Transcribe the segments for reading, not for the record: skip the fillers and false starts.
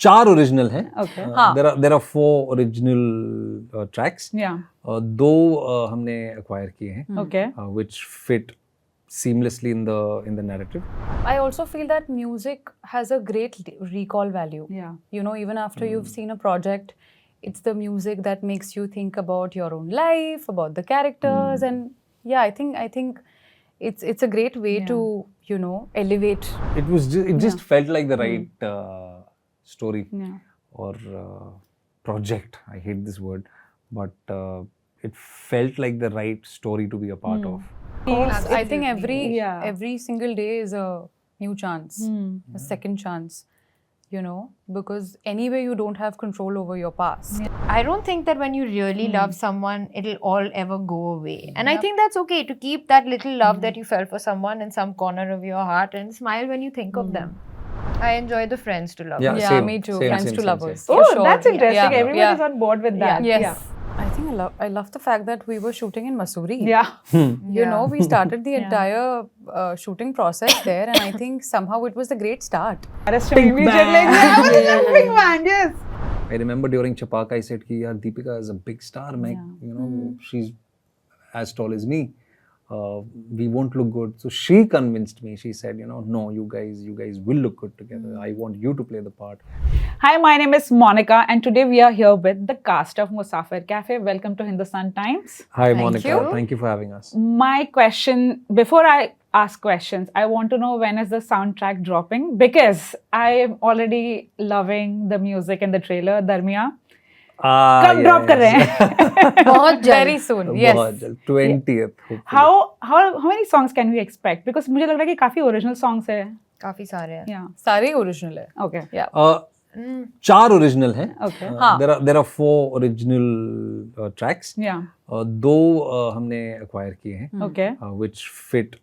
चार ओरिजिनल हैं. Okay. there are 4 original tracks. Yeah. दो हमने acquire किए हैं, Okay. which fit seamlessly in the narrative. I also feel that music has a great recall value. Yeah. You know, even after you've seen a project, it's the music that makes you think about your own life, about the characters, and yeah, I think it's a great way to, you know, elevate. It just felt like the right story Yeah. or project. I hate this word, but it felt like the right story to be a part of. I think every single day is a new chance, a second chance, you know, because anyway you don't have control over your past. I don't think that when you really love someone, it'll all ever go away. And I think that's okay to keep that little love that you felt for someone in some corner of your heart and smile when you think of them. I enjoy the friends to lovers. Yeah, Yeah, same, me too. same, Friends same, to same, lovers. same. Oh, for sure. that's interesting. Yeah. Everyone is on board with that. Yes. Yeah. I think I love the fact that we were shooting in Mussoorie. Yeah. You know, we started the Yeah. entire shooting process there, and I think somehow it was a great start. Pink man, yes. I remember during Chapaka I said कि यार Deepika is a big star. You know, she's as tall as me. We won't look good. So she convinced me. She said, you know, no, you guys will look good together. I want you to play the part. Hi, my name is Monica, and today we are here with the cast of Musafir Cafe. Welcome to Hindustan Times. Hi, Thank Monica. you. Thank you for having us. My question, before I ask questions, I want to know when is the soundtrack dropping, because I am already loving the music in the trailer, Darmiya. कब drop कर रहे हैं? बहुत Very soon. Yes. बहुत जल्द, 20th. hopefully. How many songs can we expect? Because मुझे लग रहा है कि काफी ओरिजिनल सॉन्ग्स है. काफी सारे हैं. Yeah. सारे original है. Okay. Yeah. चार ओरिजिनल हैं. Okay. there are 4 original tracks. Yeah. दो हमने acquire किए हैं, Okay. which fit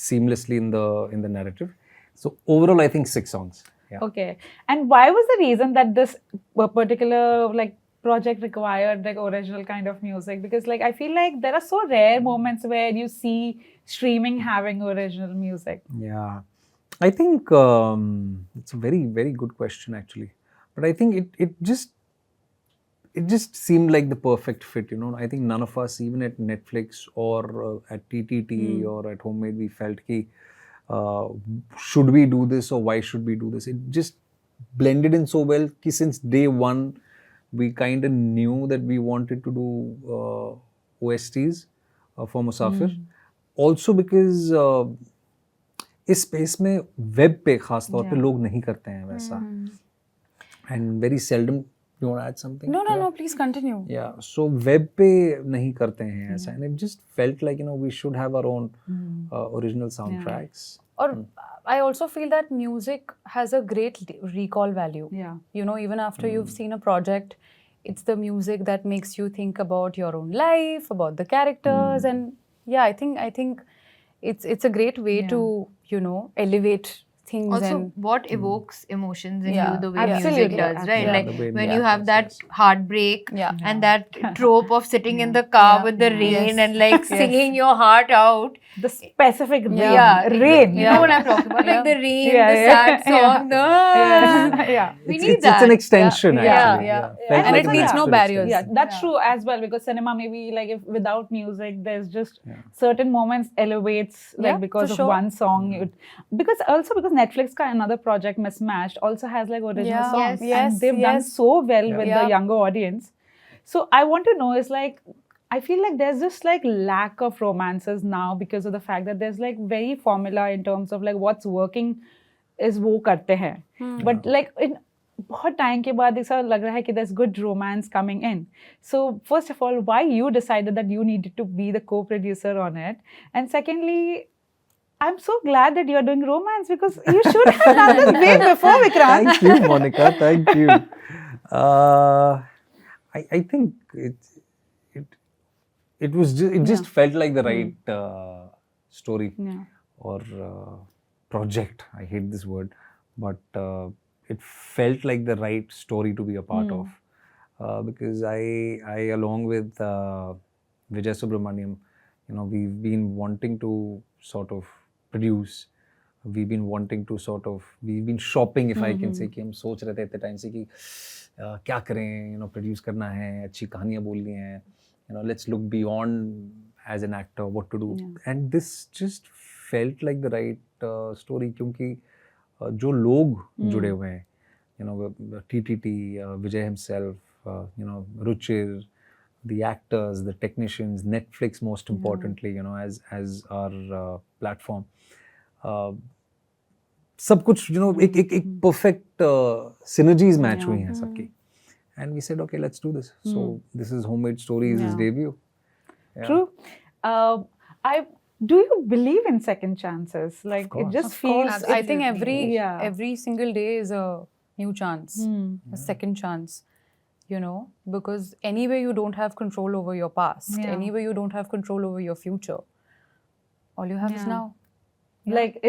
seamlessly in the narrative. So overall, I think 6 songs. Yeah. Okay. And why was the reason that this particular like project required like original kind of music? Because like I feel like there are so rare moments where you see streaming having original music. Yeah, I think it's a very, very good question actually. But I think it just seemed like the perfect fit, you know. I think none of us, even at Netflix or at TTT or at Homemade, we felt ki should we do this or why should we do this? It just blended in so well ki since day one we kind of knew that we wanted to do OSTs for Musafir. Also because इस space में web पे खास तौर पे लोग नहीं करते हैं वैसा, and very seldom. You want to add something? No, please continue. Yeah, so web पे नहीं करते हैं ऐसा, and it just felt like, you know, we should have our own original soundtracks. Or I also feel that music has a great recall value. Yeah. You know, even after you've seen a project, it's the music that makes you think about your own life, about the characters, and yeah, I think it's a great way to, you know, elevate things. Also, and what evokes emotions in Yeah. you the way Absolutely. music does, right? Yeah. Like The way when the you have that actors, heartbreak Yeah. and that trope of sitting in the car with the rain Yes. and like singing your heart out. The specific Yeah. rain. You know what I'm talking about? Like the rain, Yeah, the yeah. sad song, the... Yeah. We It's- need it's that. an extension Yeah. actually. Yeah. Felt And like it an needs no actual barriers. Yeah, extension. that's true as well, because cinema maybe like if without music there's just certain moments elevates like Yeah, because for of sure. one song. Because Netflix ka another project Mismatched also has like original Yeah. songs, Yes, and they've done yes. so well with the Yeah. younger audience. So I want to know is like, I feel like there's just like lack of romances now because of the fact that there's like very formula in terms of like what's working is वो करते हैं. But like in बहुत time के बाद ऐसा लग रहा है कि there's good romance coming in. So first of all, why you decided that you needed to be the co-producer on it? And secondly, I'm so glad that you're doing romance because you should have done this way before, Vikrant. Thank you, Monica. Thank you. I think it just felt like the right story Yeah. or project. I hate this word, but it felt like the right story to be a part of. Because I along with Vijay Subramaniam, you know, we've been wanting to sort of produce we've been wanting to we've been shopping, if I can say, कि हम सोच रहे थे इतने time से कि क्या करें, प्रोड्यूस करना है, अच्छी कहानियाँ बोलनी है, let's look beyond as an actor what to do. And this just felt like the right story, क्योंकि जो लोग जुड़े हुए हैं, TTT, Vijay himself, Ruchir, the actors, the technicians, Netflix most importantly, as our platform. सब कुछ एक perfect synergies match हुई हैं सबकी. And we said, okay, let's do this. So this is Homemade Stories, his debut. Yeah. True. Do you believe in second chances? Like it just feels. I think every single day is a new chance, a second chance. Because anyway you don't have control over your past. Anyway you don't have control over your future. All you have is now. Like,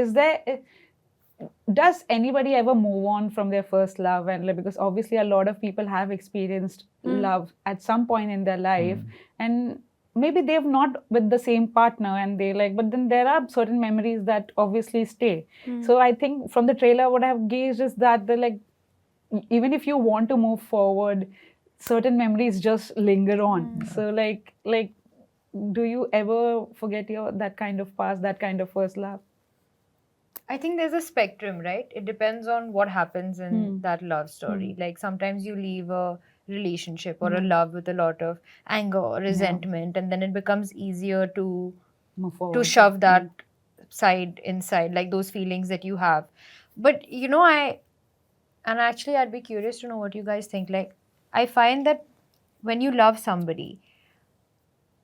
does anybody ever move on from their first love? And because obviously a lot of people have experienced love at some point in their life, and maybe they've not with the same partner, and but then there are certain memories that obviously stay. So I think from the trailer what I've gauged is that even if you want to move forward, certain memories just linger on. So like do you ever forget that kind of past, that kind of first love? I think there's a spectrum, right? It depends on what happens in that love story. Like sometimes you leave a relationship or a love with a lot of anger or resentment, and then it becomes easier to Move forward. shove that side inside, like those feelings that you have. But I'd be curious to know what you guys think. Like, I find that when you love somebody,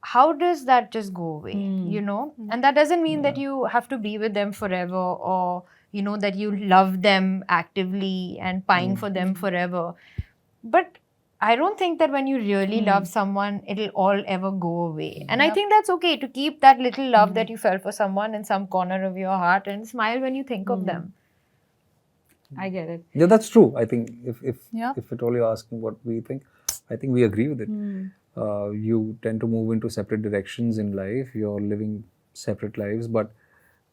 how does that just go away, And that doesn't mean that you have to be with them forever, or, that you love them actively and pine for them forever. But I don't think that when you really love someone, it'll all ever go away. And I think that's okay to keep that little love that you felt for someone in some corner of your heart and smile when you think of them. I get it. Yeah, that's true. I think if at all you're asking what we think, I think we agree with it. You tend to move into separate directions in life. You're living separate lives, but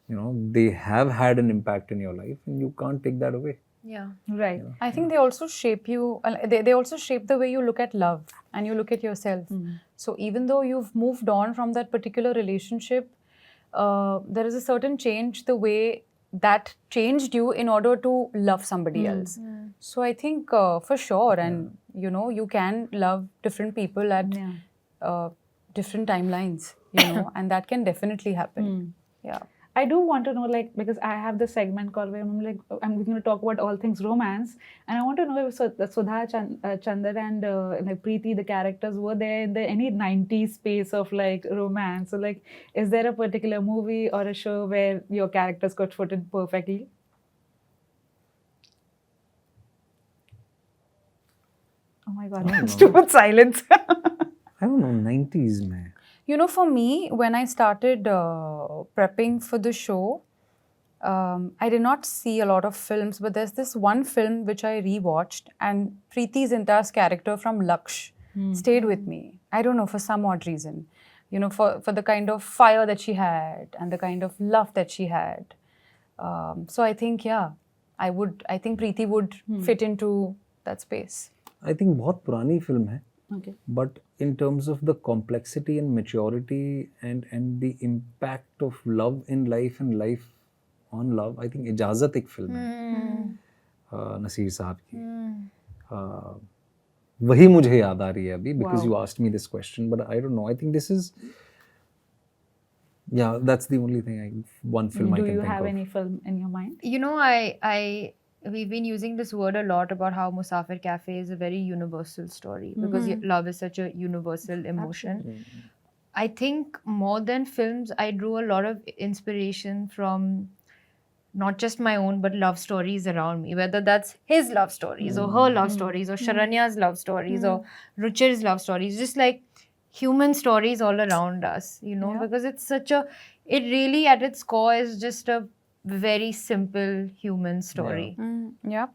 they have had an impact in your life, and you can't take that away. Yeah. Right. I think they also shape you. They also shape the way you look at love and you look at yourself. So even though you've moved on from that particular relationship, there is a certain change the way that changed you in order to love somebody else. So I think for sure, and you can love different people at different timelines, and that can definitely happen. Yeah. I do want to know, because I have this segment called where I'm going to talk about all things romance, and I want to know if Sudha, Chandar, and Preeti, the characters, were there in any 90s space of romance? So is there a particular movie or a show where your characters got fitted perfectly? Oh my God, that's too much silence. I don't know, 90s, man. For me, when I started prepping for the show, I did not see a lot of films, but there's this one film which I rewatched, and Preeti Zinta's character from Laksh stayed with me. I don't know, for some odd reason. For the kind of fire that she had and the kind of love that she had. So I think, I think Preeti would fit into that space. I think बहुत पुरानी film है. Okay. But in terms of the complexity and maturity and the impact of love in life and life on love, I think इजाज़त एक film है नसीर साहब की. वही मुझे याद आ रही है अभी, because you asked me this question, but I don't know. I think this is, that's the only thing. One film I can think of. Do you have any film in your mind? We've been using this word a lot about how Musafir Cafe is a very universal story, because love is such a universal emotion. Absolutely. I think more than films, I drew a lot of inspiration from not just my own, but love stories around me, whether that's his love stories or her love stories or Sharanya's love stories or Ruchir's love stories, just like human stories all around us, because it's it really at its core is just a very simple human story. Yeah.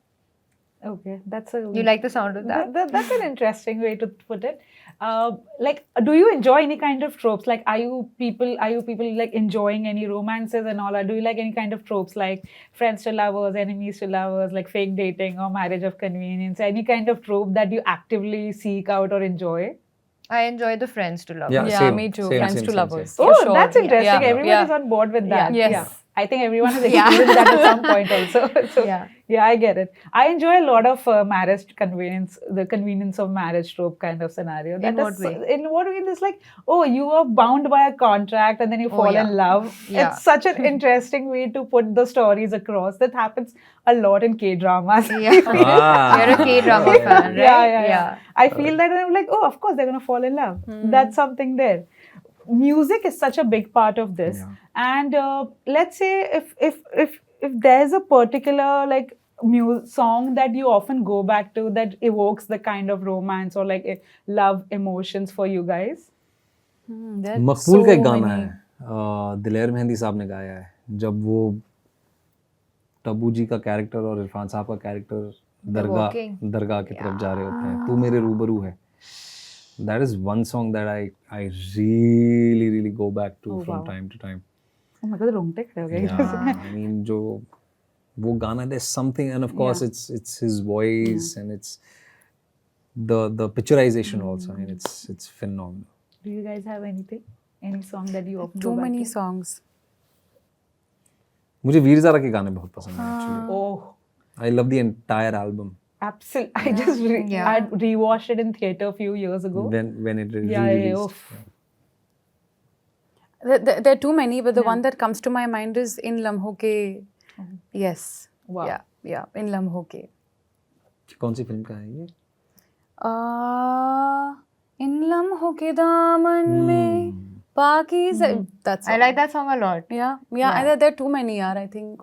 Okay, that's a You like the sound of that? That's an interesting way to put it. Like, do you enjoy any kind of tropes? Like, are you people like enjoying any romances and all? Or do you like any kind of tropes like friends to lovers, enemies to lovers, like fake dating or marriage of convenience? Any kind of trope that you actively seek out or enjoy? I enjoy the friends to lovers. Yeah, Yeah, same, me too. same, Friends same, to same, lovers. same. Oh, For sure. that's interesting. Yeah. Everyone Yeah. is on board with that. Yes. Yeah. I think everyone has experienced that at some point also. So, Yeah. I get it. I enjoy a lot of marriage convenience, the convenience of marriage trope kind of scenario. In what way? In what way? It's like, oh, you are bound by a contract and then you Oh, fall yeah. in love. Yeah. It's such an interesting way to put the stories across. That happens a lot in K-dramas. Yeah. Ah. You're a K-drama fan, right? Yeah. I feel that and I'm like, oh, of course they're going to fall in love. That's something there. Music is such a big part of this. Yeah. And let's say if there's a particular like song that you often go back to that evokes the kind of romance or like love emotions for you guys. There are मकबूल का एक so गाना many. है दिलेर मेहंदी साहब ने गाया है जब वो तब्बू जी का कैरेक्टर और इरफान साहब का कैरेक्टर walking. दरगाह की तरफ जा रहे होते हैं तू मेरे रूबरू है that is one song that I really go back to Oh, from wow. time to time. Oh my god, रोंगटे खड़े हो गए. Yeah, I mean जो वो गाना there's something and of course it's his voice and it's the picturization also and it's phenomenal. Do you guys have anything? Any song that you often Too go back many to? songs. मुझे वीर ज़ारा के गाने बहुत पसंद हैं actually. Oh, I love the entire album absolutely. I just I rewatched it in theater a few years ago. when it Yeah, released. oof. There are too many, but the one that comes to my mind is In Lamho Ke. Yes. Wow. Yeah. In Lamho Ke. कौन सी film का है ये? In Lamho Ke Daman mein Pakiza. That's I all. like that song a lot. Yeah. There are too many, yaar. I think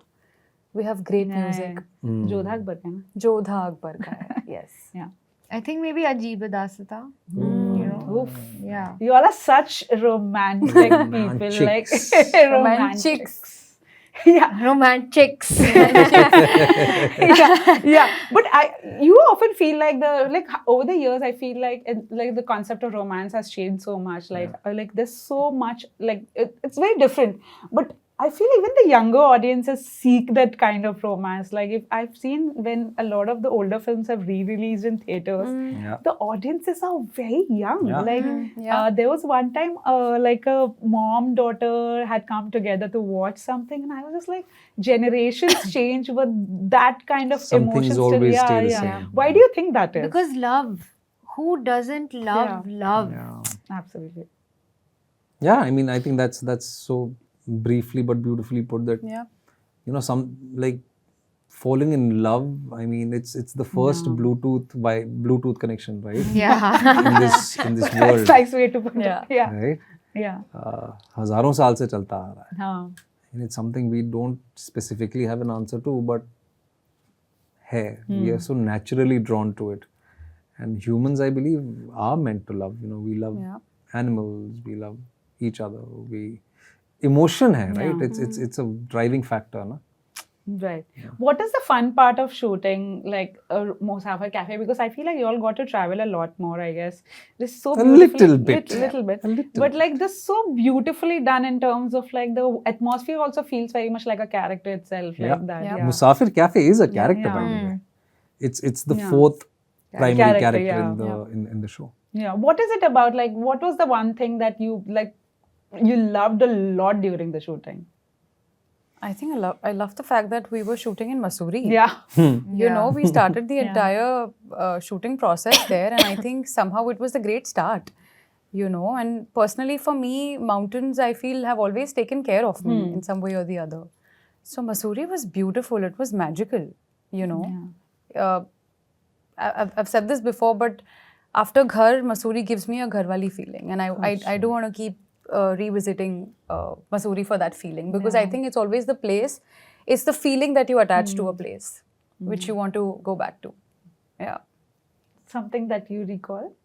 we have great music. Jodha Akbar का ना. Jodha Akbar ka hai. Yes. Yeah. I think maybe Ajeeb Dasata. You know? Oof. Yeah. You all are such romantic people. Like Romantics. Yeah. Romantics. Yeah. But you often feel like over the years I feel like the concept of romance has changed so much. Like there's so much like it's very different. But I feel even the younger audiences seek that kind of romance. Like if I've seen when a lot of the older films have re-released in theaters, Yeah. the audiences are very young. Yeah. Like there was one time like a mom-daughter had come together to watch something, and I was just like, generations change, but that kind of Some emotion things still. always Yeah, stay the yeah. same. Why do you think that is? Because love. Who doesn't love love? Yeah. Absolutely. Yeah, I mean, I think that's so briefly but beautifully put that. Yeah. You know, some like falling in love. I mean, it's the first Bluetooth connection, right? Yeah. in this world, Nice way to put it. Yeah. Yeah. right? Yeah. हजारों साल से चलता आ रहा है. हाँ. And it's something we don't specifically have an answer to, but hey, we are so naturally drawn to it. And humans, I believe, are meant to love. You know, we love animals, we love each other. Emotion hai, right? It's a driving factor, na? Right. What is the fun part of shooting like Musafir Cafe? Because I feel like you all got to travel a lot more, I guess. This is so A beautifully, little bit. little bit. A little But like this so beautifully done in terms of like the atmosphere also feels very much like a character itself, like that. Yeah. Musafir Cafe is a character, by the way. It's the fourth primary character in the show. Yeah. What is it about? Like, what was the one thing that you loved a lot during the shooting? I think I love the fact that we were shooting in Mussoorie. Yeah. You know, we started the entire shooting process there, and I think somehow it was a great start. You know, and personally for me, mountains I feel have always taken care of me in some way or the other. So Mussoorie was beautiful. It was magical. You know, I've said this before, but after Ghar, Mussoorie gives me a Gharwali feeling, and I don't want to keep revisiting Mussoorie for that feeling, because I think it's always the place, it's the feeling that you attach to a place which you want to go back to. Yeah. Something that you recall?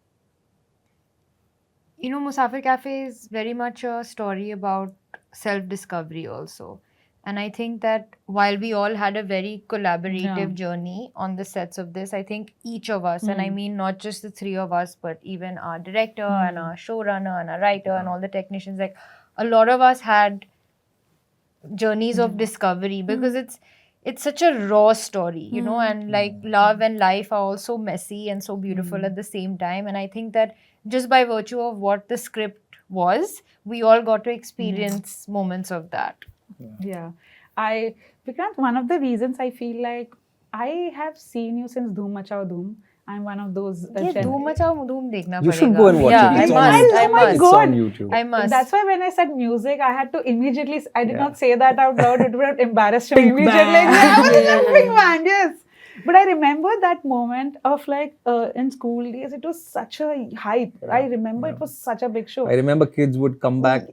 You know, Musafir Cafe is very much a story about self-discovery also. And I think that while we all had a very collaborative journey on the sets of this, I think each of us, and I mean not just the three of us, but even our director and our showrunner and our writer and all the technicians, like a lot of us had journeys of discovery, because it's such a raw story, you know, and like love and life are also messy and so beautiful at the same time. And I think that just by virtue of what the script was, we all got to experience moments of that. Yeah. Vikrant, one of the reasons I feel like I have seen you since Dhoom Machao Dhoom. I'm one of those. ये धूम मचाओ धूम देखना You should पड़ेगा. go and watch Yeah, it. It's I on must, YouTube. I must. It's on YouTube. I must. That's why when I said music, I had to immediately. I did Yeah. not say that out loud. It would have embarrassed me Pink immediately. band. I was a pink band, yes. But I remember that moment of like in school days. It was such a hype. I remember it was such a big show. I remember kids would come back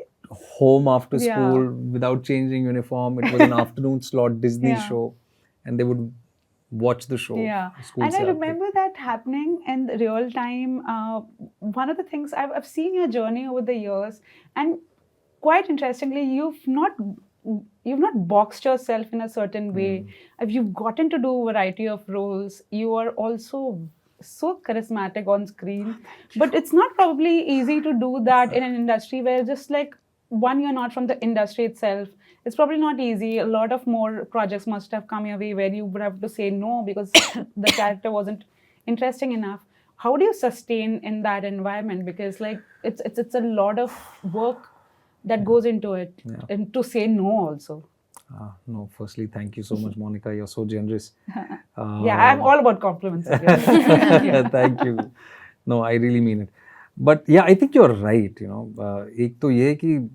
home after Yeah. school without changing uniform. It was an afternoon slot Disney Yeah. show, and they would watch the show. Yeah, School and se I aake. remember that happening in real time. One of the things I've seen your journey over the years, and quite interestingly, you've not boxed yourself in a certain way. You've gotten to do a variety of roles. You are also so charismatic on screen, but it's not probably easy to do that in an industry where just like one, you're not from the industry itself. It's probably not easy. A lot of more projects must have come your way where you would have to say no because the character wasn't interesting enough. How do you sustain in that environment? Because like it's a lot of work that goes into it, and to say no also. No, firstly, thank you so much, Monica. You're so generous. Yeah, I'm all about compliments. Again. Thank you. No, I really mean it. But yeah, I think you're right. You know, एक तो ये है कि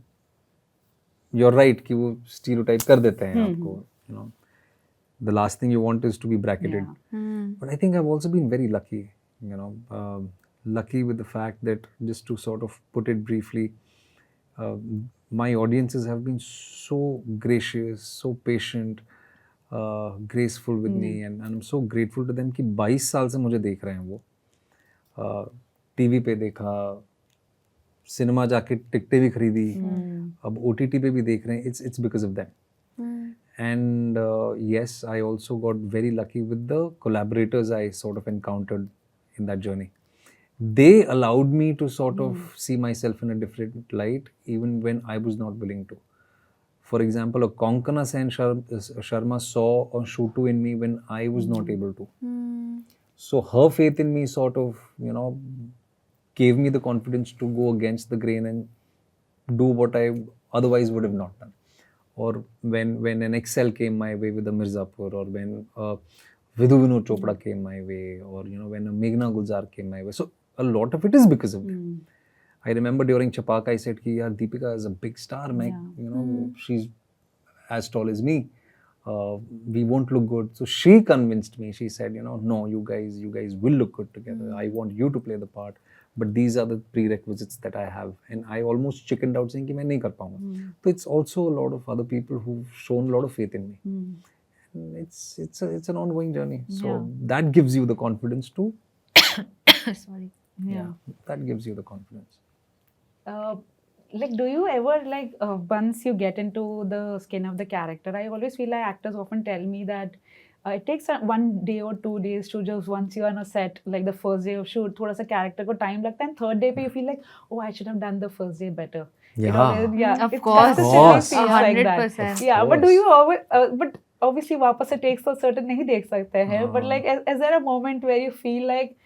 you're right कि वो stereotype कर देते हैं आपको. You know, the last thing you want is to be bracketed. But I think I've also been very lucky. You know, lucky with the fact that, just to sort of put it briefly, my audiences have been so gracious, so patient, graceful with me, and I'm so grateful to them कि 22 साल से मुझे देख रहे हैं वो. TV पे देखा, सिनेमा जाके टिकटें भी खरीदी, अब OTT पे भी देख रहे हैं. It's because of them. And yes, I also got very lucky with the collaborators I sort of encountered in that journey. They allowed me to sort of see myself in a different light, even when I was not willing to. For example, a Konkana Sen Sharma saw a Shutu in me when I was not able to. So her faith in me sort of, you know, gave me the confidence to go against the grain and do what I otherwise would have not done. Or when an Excel came my way with a Mirzapur, or when Vidhu Vinod Chopra came my way, or you know, when a Meghna Gulzar came my way. So a lot of it is because of them. I remember during Chapaka I said कि यार Deepika is a big star, you know, she's as tall as me. We won't look good. So she convinced me. She said, you know, no, you guys will look good together. I want you to play the part. But these are the prerequisites that I have. And I almost chickened out saying कि मैं नहीं कर पाऊँगा. So it's also a lot of other people who've shown a lot of faith in me. And it's an ongoing journey. So that gives you the confidence to. Sorry. Yeah. That gives you the confidence. Like, do you ever like once you get into the skin of the character? I always feel like actors often tell me that it takes 1 day or 2 days to just, once you're on a set, like the first day of shoot, थोड़ा सा character को time लगता है, and third day पे you feel like, oh, I should have done the first day better. You know, yeah, Of it course. consistently feels like that. 100%. Yeah, but do you always? But obviously, वापस से takes तो certain नहीं देख सकते हैं. But like, is there a moment where you feel like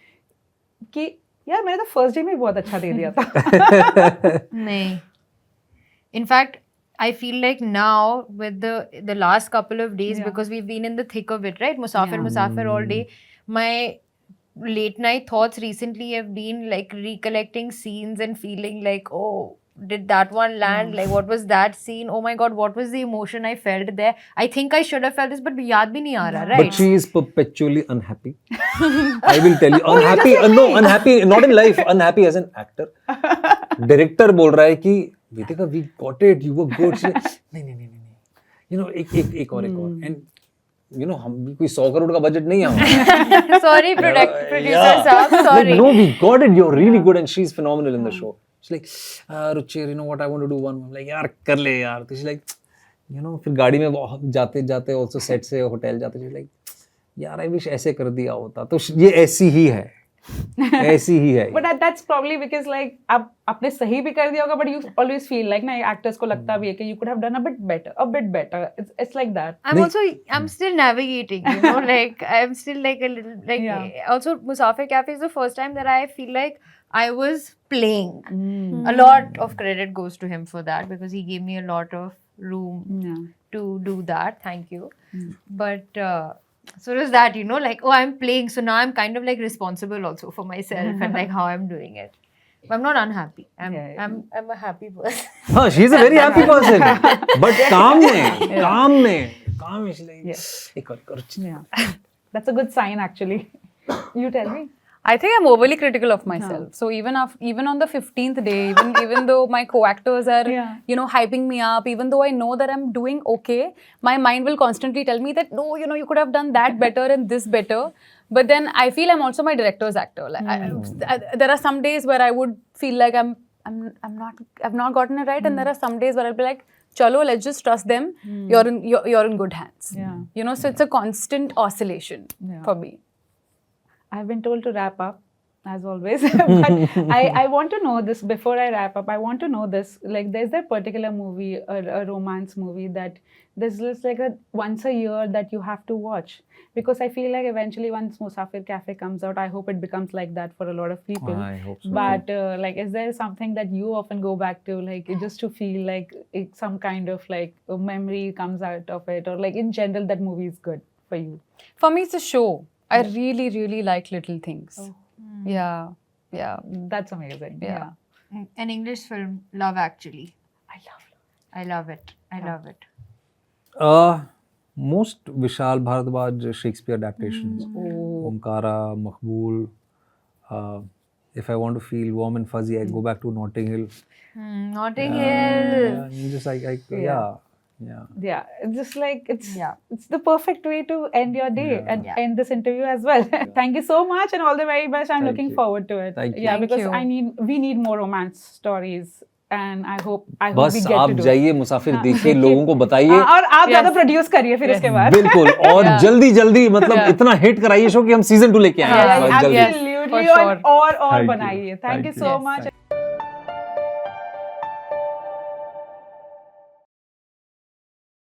कि यार मैंने तो first day में बहुत अच्छा दे दिया था? नहीं. In fact, I feel like now with the last couple of days, because we've been in the thick of it, right? Musafir all day. My late night thoughts recently have been like recollecting scenes and feeling like, oh, did that one land? Like, what was that scene? Oh my God, what was the emotion I felt there? I think I should have felt this, but yaad bhi nahi aa raha, right? But she is perpetually unhappy. I will tell you, unhappy. No, unhappy, not in life. Unhappy as an actor. Director बोल रहा है कि Vedika, we got it. You were good. She's like, नहीं. You know, एक और. And you know, हम भी कोई 100 crore का budget नहीं है. Sorry, producer saab, sorry. Like, no, we got it. You're really good, and she's phenomenal in the show. She's like, Ruchir, you know what I want to do one. I'm like, yaar, kar le yaar. So she's like, you know, फिर गाड़ी में जाते जाते also set से hotel जाते थे, like यार I wish ऐसे कर दिया होता, तो ये ऐसी ही है, ऐसी ही है. But that's probably because like आप आपने सही भी कर दिया होगा, but you always feel like ना actors को लगता भी है कि you could have done a bit better. It's like that. I'm still navigating, you know, like I'm still like a little like also Musafir Cafe is the first time that I feel like I was playing. A lot of credit goes to him for that because he gave me a lot of room to do that. Thank you. But so is that, you know, like, oh, I'm playing, so now I'm kind of like responsible also for myself and like how I'm doing it. But I'm not unhappy. I'm a happy person. हाँ, she's a very happy person. But calm में, she's like, एक और. Yeah, that's a good sign actually. You tell me. I think I'm overly critical of myself. So even on the 15th day, even though my co-actors are, you know, hyping me up, even though I know that I'm doing okay, my mind will constantly tell me that, no, you know, you could have done that better and this better. But then I feel I'm also my director's actor. Like there are some days where I would feel like I've not gotten it right, and there are some days where I'll be like, chalo, let's just trust them. You're in good hands. Yeah. You know, so it's a constant oscillation for me. I've been told to wrap up, as always. But I want to know this before I wrap up. I want to know this. Like, there's that particular movie, a romance movie that there's just like a once a year that you have to watch. Because I feel like eventually once Musafir Cafe comes out, I hope it becomes like that for a lot of people. I hope so. But like, is there something that you often go back to, like just to feel like some kind of like a memory comes out of it, or like in general that movie is good for you? For me, it's a show. I really, really like Little Things. Oh. Yeah. That's amazing. Yeah. An English film, Love Actually. I love it. I love it. Most Vishal Bharadwaj Shakespeare adaptations. Omkara, Maqbool. If I want to feel warm and fuzzy, I go back to Notting Hill. Notting Hill. Just Yeah, it's just like it's the perfect way to end your day and end this interview as well. Thank you so much and all the very best. I'm looking forward to it. Thank you. Yeah, Thank because you. we need more romance stories, and I hope we बस get आप to do जाइए it. मुसाफिर देखिए, लोगों को बताइए, और आप ज्यादा प्रोड्यूस करिए फिर उसके बाद. बिल्कुल, और जल्दी मतलब इतना हिट कराइए शो कि हम सीजन 2 लेके आए. Absolutely, For sure. और बनाइए. Thank you so much.